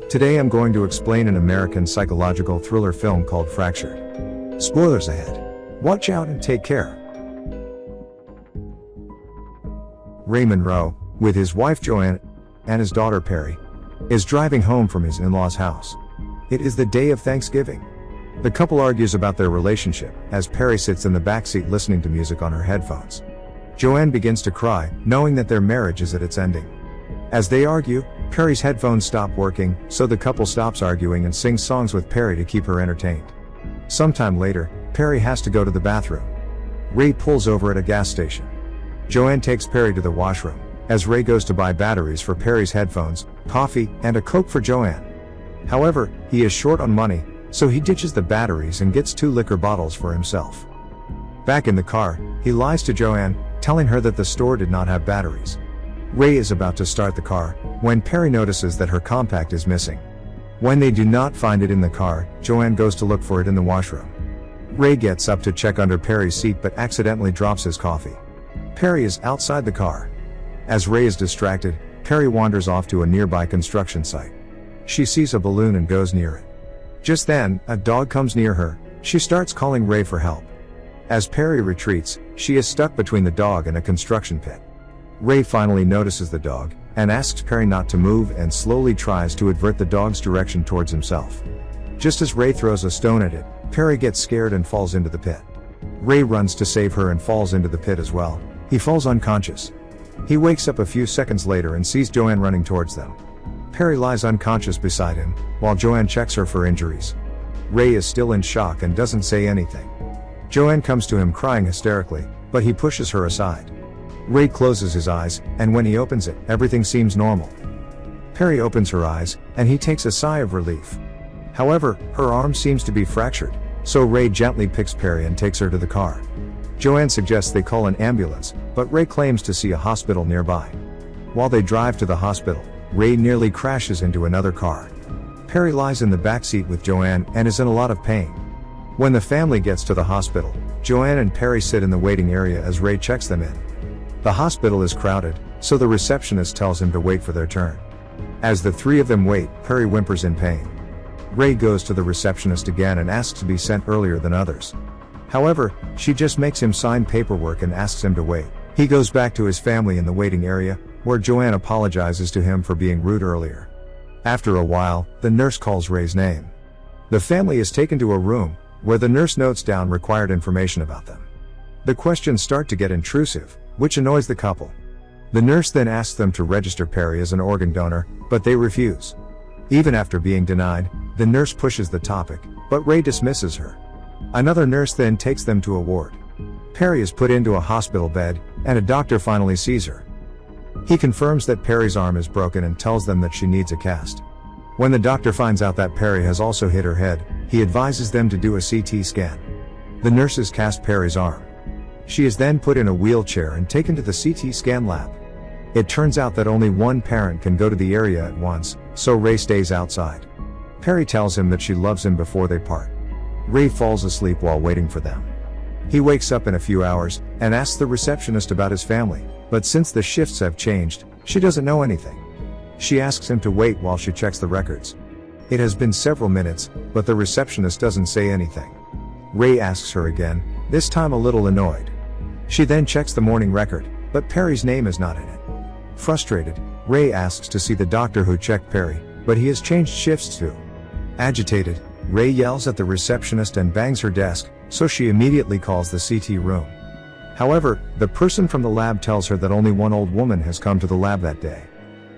Today I'm going to explain an American psychological thriller film called Fractured. Spoilers ahead. Watch out and take care. Ray Monroe, with his wife Joanne and his daughter Perry, is driving home from his in-laws' house. It is the day of Thanksgiving. The couple argues about their relationship, as Perry sits in the backseat listening to music on her headphones. Joanne begins to cry, knowing that their marriage is at its ending. As they argue, Perry's headphones stop working, so the couple stops arguing and sings songs with Perry to keep her entertained. Sometime later, Perry has to go to the bathroom. Ray pulls over at a gas station. Joanne takes Perry to the washroom, as Ray goes to buy batteries for Perry's headphones, coffee, and a Coke for Joanne. However, he is short on money, so he ditches the batteries and gets 2 liquor bottles for himself. Back in the car, he lies to Joanne, telling her that the store did not have batteries. Ray is about to start the car, when Perry notices that her compact is missing. When they do not find it in the car, Joanne goes to look for it in the washroom. Ray gets up to check under Perry's seat but accidentally drops his coffee. Perry is outside the car. As Ray is distracted, Perry wanders off to a nearby construction site. She sees a balloon and goes near it. Just then, a dog comes near her. She starts calling Ray for help. As Perry retreats, she is stuck between the dog and a construction pit. Ray finally notices the dog, and asks Perry not to move and slowly tries to avert the dog's direction towards himself. Just as Ray throws a stone at it, Perry gets scared and falls into the pit. Ray runs to save her and falls into the pit as well. He falls unconscious. He wakes up a few seconds later and sees Joanne running towards them. Perry lies unconscious beside him, while Joanne checks her for injuries. Ray is still in shock and doesn't say anything. Joanne comes to him crying hysterically, but he pushes her aside. Ray closes his eyes, and when he opens it, everything seems normal. Perry opens her eyes, and he takes a sigh of relief. However, her arm seems to be fractured, so Ray gently picks Perry and takes her to the car. Joanne suggests they call an ambulance, but Ray claims to see a hospital nearby. While they drive to the hospital, Ray nearly crashes into another car. Perry lies in the back seat with Joanne and is in a lot of pain. When the family gets to the hospital, Joanne and Perry sit in the waiting area as Ray checks them in. The hospital is crowded, so the receptionist tells him to wait for their turn. As the 3 of them wait, Perry whimpers in pain. Ray goes to the receptionist again and asks to be sent earlier than others. However, she just makes him sign paperwork and asks him to wait. He goes back to his family in the waiting area, where Joanne apologizes to him for being rude earlier. After a while, the nurse calls Ray's name. The family is taken to a room, where the nurse notes down required information about them. The questions start to get intrusive, which annoys the couple. The nurse then asks them to register Perry as an organ donor, but they refuse. Even after being denied, the nurse pushes the topic, but Ray dismisses her. Another nurse then takes them to a ward. Perry is put into a hospital bed, and a doctor finally sees her. He confirms that Perry's arm is broken and tells them that she needs a cast. When the doctor finds out that Perry has also hit her head, he advises them to do a CT scan. The nurses cast Perry's arm. She is then put in a wheelchair and taken to the CT scan lab. It turns out that only one parent can go to the area at once, so Ray stays outside. Perry tells him that she loves him before they part. Ray falls asleep while waiting for them. He wakes up in a few hours, and asks the receptionist about his family, but since the shifts have changed, she doesn't know anything. She asks him to wait while she checks the records. It has been several minutes, but the receptionist doesn't say anything. Ray asks her again, this time a little annoyed. She then checks the morning record, but Perry's name is not in it. Frustrated, Ray asks to see the doctor who checked Perry, but he has changed shifts too. Agitated, Ray yells at the receptionist and bangs her desk, so she immediately calls the CT room. However, the person from the lab tells her that only one old woman has come to the lab that day.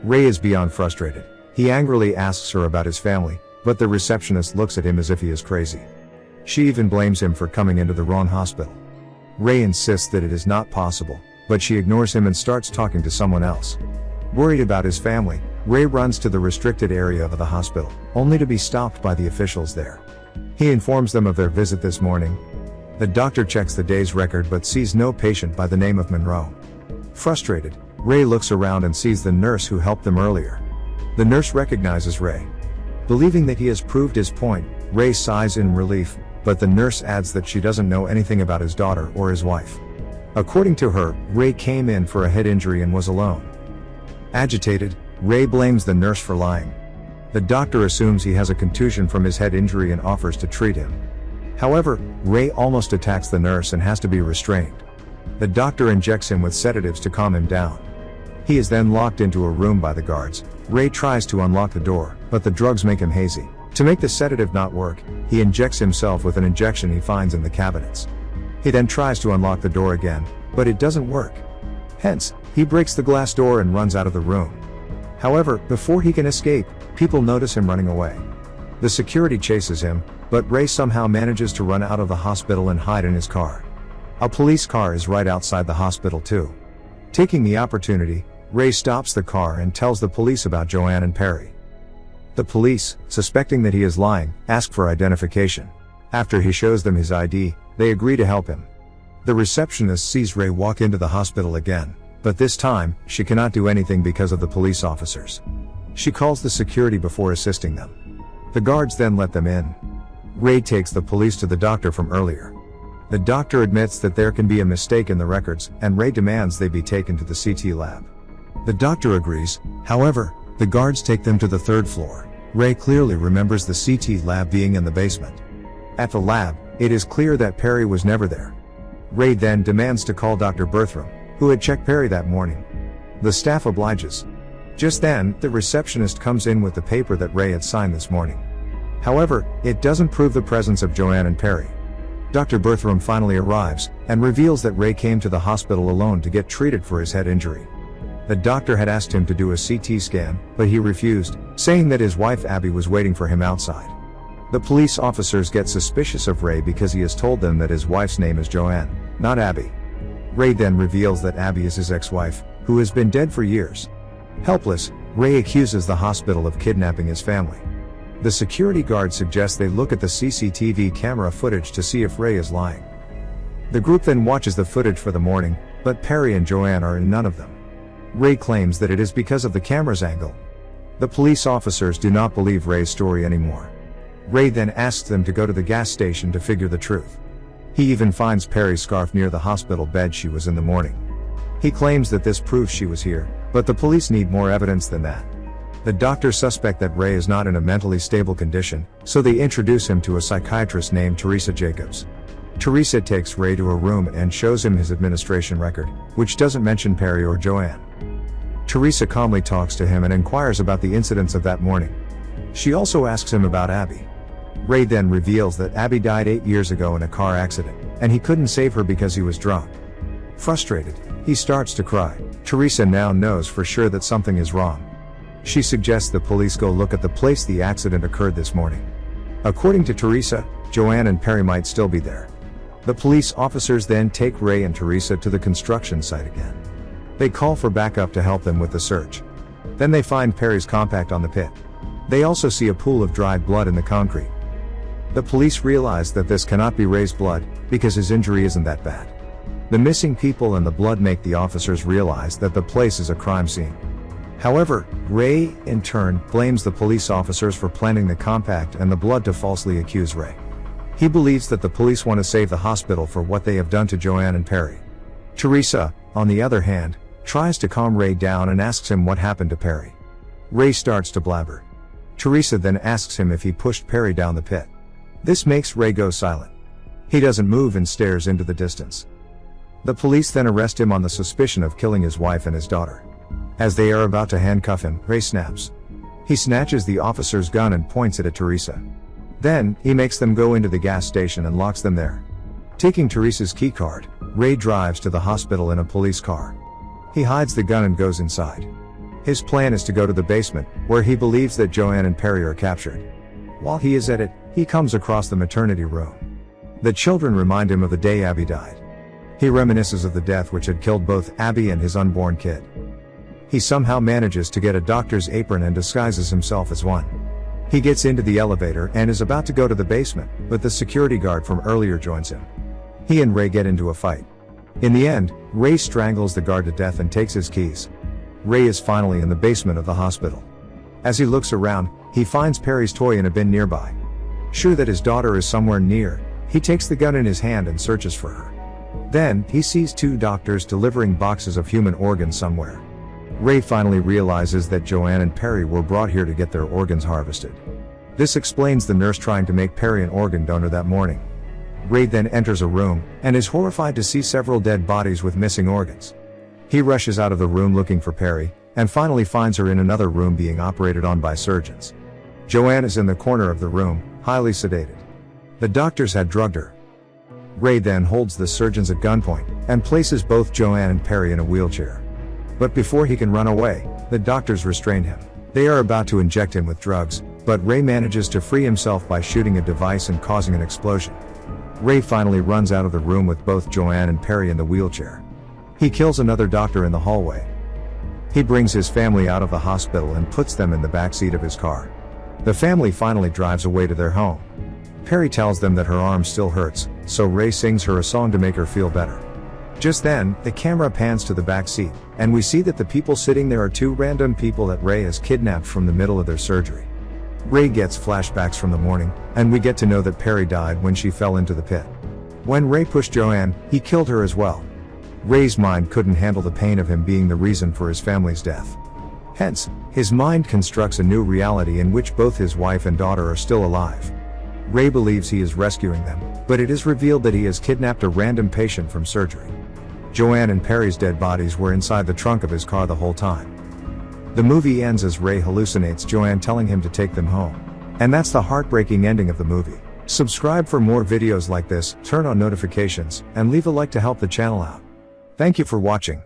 Ray is beyond frustrated. He angrily asks her about his family, but the receptionist looks at him as if he is crazy. She even blames him for coming into the wrong hospital. Ray insists that it is not possible, but she ignores him and starts talking to someone else. Worried about his family, Ray runs to the restricted area of the hospital, only to be stopped by the officials there. He informs them of their visit this morning. The doctor checks the day's record but sees no patient by the name of Monroe. Frustrated, Ray looks around and sees the nurse who helped them earlier. The nurse recognizes Ray. Believing that he has proved his point, Ray sighs in relief, but the nurse adds that she doesn't know anything about his daughter or his wife. According to her, Ray came in for a head injury and was alone. Agitated, Ray blames the nurse for lying. The doctor assumes he has a contusion from his head injury and offers to treat him. However, Ray almost attacks the nurse and has to be restrained. The doctor injects him with sedatives to calm him down. He is then locked into a room by the guards. Ray tries to unlock the door, but the drugs make him hazy. To make the sedative not work, he injects himself with an injection he finds in the cabinets. He then tries to unlock the door again, but it doesn't work. Hence, he breaks the glass door and runs out of the room. However, before he can escape, people notice him running away. The security chases him, but Ray somehow manages to run out of the hospital and hide in his car. A police car is right outside the hospital too. Taking the opportunity, Ray stops the car and tells the police about Joanne and Perry. The police, suspecting that he is lying, ask for identification. After he shows them his ID, they agree to help him. The receptionist sees Ray walk into the hospital again, but this time, she cannot do anything because of the police officers. She calls the security before assisting them. The guards then let them in. Ray takes the police to the doctor from earlier. The doctor admits that there can be a mistake in the records, and Ray demands they be taken to the CT lab. The doctor agrees. However, the guards take them to the third floor. Ray clearly remembers the CT lab being in the basement. At the lab, it is clear that Perry was never there. Ray then demands to call Dr. Bertram, who had checked Perry that morning. The staff obliges. Just then, the receptionist comes in with the paper that Ray had signed this morning. However, it doesn't prove the presence of Joanne and Perry. Dr. Bertram finally arrives, and reveals that Ray came to the hospital alone to get treated for his head injury. The doctor had asked him to do a CT scan, but he refused, saying that his wife Abby was waiting for him outside. The police officers get suspicious of Ray because he has told them that his wife's name is Joanne, not Abby. Ray then reveals that Abby is his ex-wife, who has been dead for years. Helpless, Ray accuses the hospital of kidnapping his family. The security guard suggests they look at the CCTV camera footage to see if Ray is lying. The group then watches the footage for the morning, but Perry and Joanne are in none of them. Ray claims that it is because of the camera's angle. The police officers do not believe Ray's story anymore. Ray then asks them to go to the gas station to figure the truth. He even finds Perry's scarf near the hospital bed she was in the morning. He claims that this proves she was here, but the police need more evidence than that. The doctors suspect that Ray is not in a mentally stable condition, so they introduce him to a psychiatrist named Teresa Jacobs. Teresa takes Ray to a room and shows him his administration record, which doesn't mention Perry or Joanne. Teresa calmly talks to him and inquires about the incidents of that morning. She also asks him about Abby. Ray then reveals that Abby died 8 years ago in a car accident, and he couldn't save her because he was drunk. Frustrated, he starts to cry. Teresa now knows for sure that something is wrong. She suggests the police go look at the place the accident occurred this morning. According to Teresa, Joanne and Perry might still be there. The police officers then take Ray and Teresa to the construction site again. They call for backup to help them with the search. Then they find Perry's compact on the pit. They also see a pool of dried blood in the concrete. The police realize that this cannot be Ray's blood, because his injury isn't that bad. The missing people and the blood make the officers realize that the place is a crime scene. However, Ray, in turn, blames the police officers for planting the compact and the blood to falsely accuse Ray. He believes that the police want to save the hospital for what they have done to Joanne and Perry. Teresa, on the other hand, tries to calm Ray down and asks him what happened to Perry. Ray starts to blabber. Teresa then asks him if he pushed Perry down the pit. This makes Ray go silent. He doesn't move and stares into the distance. The police then arrest him on the suspicion of killing his wife and his daughter. As they are about to handcuff him, Ray snaps. He snatches the officer's gun and points it at Teresa. Then, he makes them go into the gas station and locks them there. Taking Teresa's key card, Ray drives to the hospital in a police car. He hides the gun and goes inside. His plan is to go to the basement, where he believes that Joanne and Perry are captured. While he is at it, he comes across the maternity room. The children remind him of the day Abby died. He reminisces of the death which had killed both Abby and his unborn kid. He somehow manages to get a doctor's apron and disguises himself as one. He gets into the elevator and is about to go to the basement, but the security guard from earlier joins him. He and Ray get into a fight. In the end, Ray strangles the guard to death and takes his keys. Ray is finally in the basement of the hospital. As he looks around, he finds Perry's toy in a bin nearby. Sure that his daughter is somewhere near, he takes the gun in his hand and searches for her. Then, he sees 2 doctors delivering boxes of human organs somewhere. Ray finally realizes that Joanne and Perry were brought here to get their organs harvested. This explains the nurse trying to make Perry an organ donor that morning. Ray then enters a room, and is horrified to see several dead bodies with missing organs. He rushes out of the room looking for Perry, and finally finds her in another room being operated on by surgeons. Joanne is in the corner of the room, highly sedated. The doctors had drugged her. Ray then holds the surgeons at gunpoint, and places both Joanne and Perry in a wheelchair. But before he can run away, the doctors restrain him. They are about to inject him with drugs, but Ray manages to free himself by shooting a device and causing an explosion. Ray finally runs out of the room with both Joanne and Perry in the wheelchair. He kills another doctor in the hallway. He brings his family out of the hospital and puts them in the backseat of his car. The family finally drives away to their home. Perry tells them that her arm still hurts, so Ray sings her a song to make her feel better. Just then, the camera pans to the back seat, and we see that the people sitting there are two random people that Ray has kidnapped from the middle of their surgery. Ray gets flashbacks from the morning, and we get to know that Perry died when she fell into the pit. When Ray pushed Joanne, he killed her as well. Ray's mind couldn't handle the pain of him being the reason for his family's death. Hence, his mind constructs a new reality in which both his wife and daughter are still alive. Ray believes he is rescuing them, but it is revealed that he has kidnapped a random patient from surgery. Joanne and Perry's dead bodies were inside the trunk of his car the whole time. The movie ends as Ray hallucinates Joanne telling him to take them home. And that's the heartbreaking ending of the movie. Subscribe for more videos like this, turn on notifications, and leave a like to help the channel out. Thank you for watching.